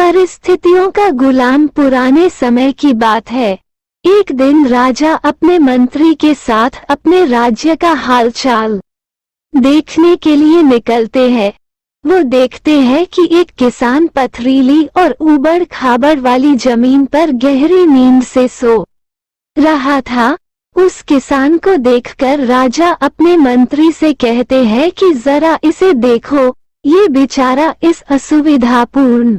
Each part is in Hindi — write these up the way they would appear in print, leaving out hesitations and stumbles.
परिस्थितियों का गुलाम। पुराने समय की बात है। एक दिन राजा अपने मंत्री के साथ अपने राज्य का हालचाल देखने के लिए निकलते हैं। वो देखते हैं कि एक किसान पथरीली और ऊबड़ खाबड़ वाली जमीन पर गहरी नींद से सो रहा था। उस किसान को देखकर राजा अपने मंत्री से कहते हैं कि जरा इसे देखो, ये बेचारा इस असुविधापूर्ण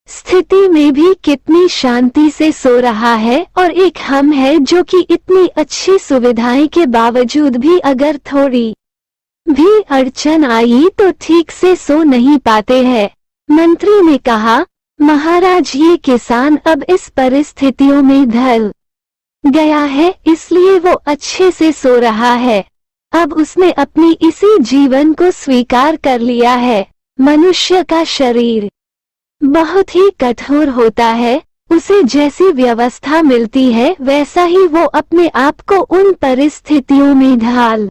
स्थिति में भी कितनी शांति से सो रहा है, और एक हम है जो कि इतनी अच्छी सुविधाएं के बावजूद भी अगर थोड़ी भी अड़चन आई तो ठीक से सो नहीं पाते हैं। मंत्री ने कहा, महाराज, ये किसान अब इस परिस्थितियों में ढल गया है, इसलिए वो अच्छे से सो रहा है। अब उसने अपनी इसी जीवन को स्वीकार कर लिया है। मनुष्य का शरीर बहुत ही कठोर होता है। उसे जैसी व्यवस्था मिलती है वैसा ही वो अपने आप को उन परिस्थितियों में ढाल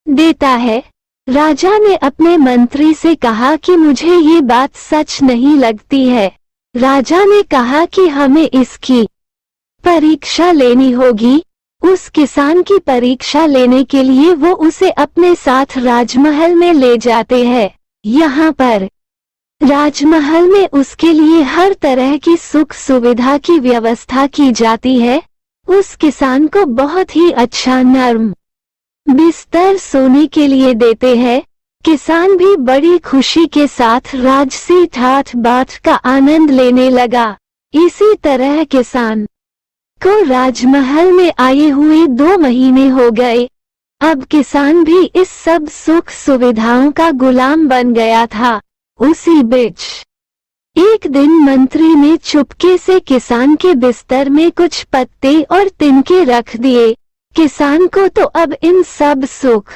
देता है। राजा ने अपने मंत्री से कहा कि मुझे ये बात सच नहीं लगती है। राजा ने कहा कि हमें इसकी परीक्षा लेनी होगी। उस किसान की परीक्षा लेने के लिए वो उसे अपने साथ राजमहल में ले जाते हैं। यहाँ पर राजमहल में उसके लिए हर तरह की सुख सुविधा की व्यवस्था की जाती है। उस किसान को बहुत ही अच्छा नर्म बिस्तर सोने के लिए देते हैं। किसान भी बड़ी खुशी के साथ राजसी ठाठ बाट का आनंद लेने लगा। इसी तरह किसान को राजमहल में आए हुए 2 महीने हो गए। अब किसान भी इस सब सुख सुविधाओं का गुलाम बन गया था। उसी बीच एक दिन मंत्री ने चुपके से किसान के बिस्तर में कुछ पत्ते और तिनके रख दिए। किसान को तो अब इन सब सुख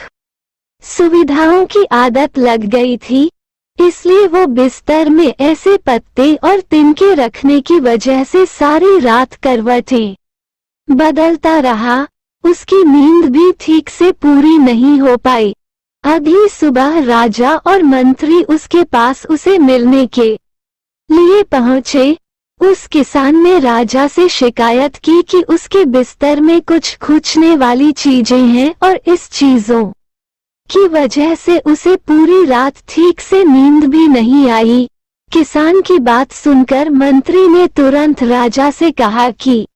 सुविधाओं की आदत लग गई थी, इसलिए वो बिस्तर में ऐसे पत्ते और तिनके रखने की वजह से सारी रात करवटें बदलता रहा। उसकी नींद भी ठीक से पूरी नहीं हो पाई। अगली सुबह राजा और मंत्री उसके पास उसे मिलने के लिए पहुंचे। उस किसान ने राजा से शिकायत की कि उसके बिस्तर में कुछ खींचने वाली चीजें हैं और इस चीजों की वजह से उसे पूरी रात ठीक से नींद भी नहीं आई। किसान की बात सुनकर मंत्री ने तुरंत राजा से कहा कि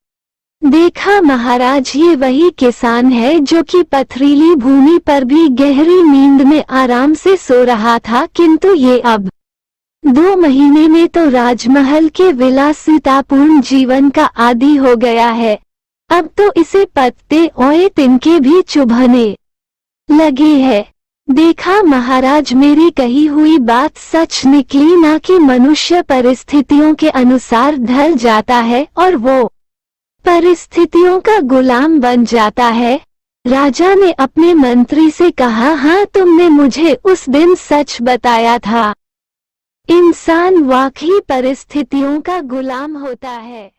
देखा महाराज, ये वही किसान है जो कि पथरीली भूमि पर भी गहरी नींद में आराम से सो रहा था, किंतु ये अब 2 महीने में तो राजमहल के विलासितापूर्ण जीवन का आदी हो गया है। अब तो इसे पत्ते और तिनके भी चुभने लगे हैं। देखा महाराज, मेरी कही हुई बात सच निकली ना कि मनुष्य परिस्थितियों के अनुसार ढल जाता है और वो परिस्थितियों का गुलाम बन जाता है। राजा ने अपने मंत्री से कहा, हाँ, तुमने मुझे उस दिन सच बताया था। इंसान वाकई परिस्थितियों का गुलाम होता है।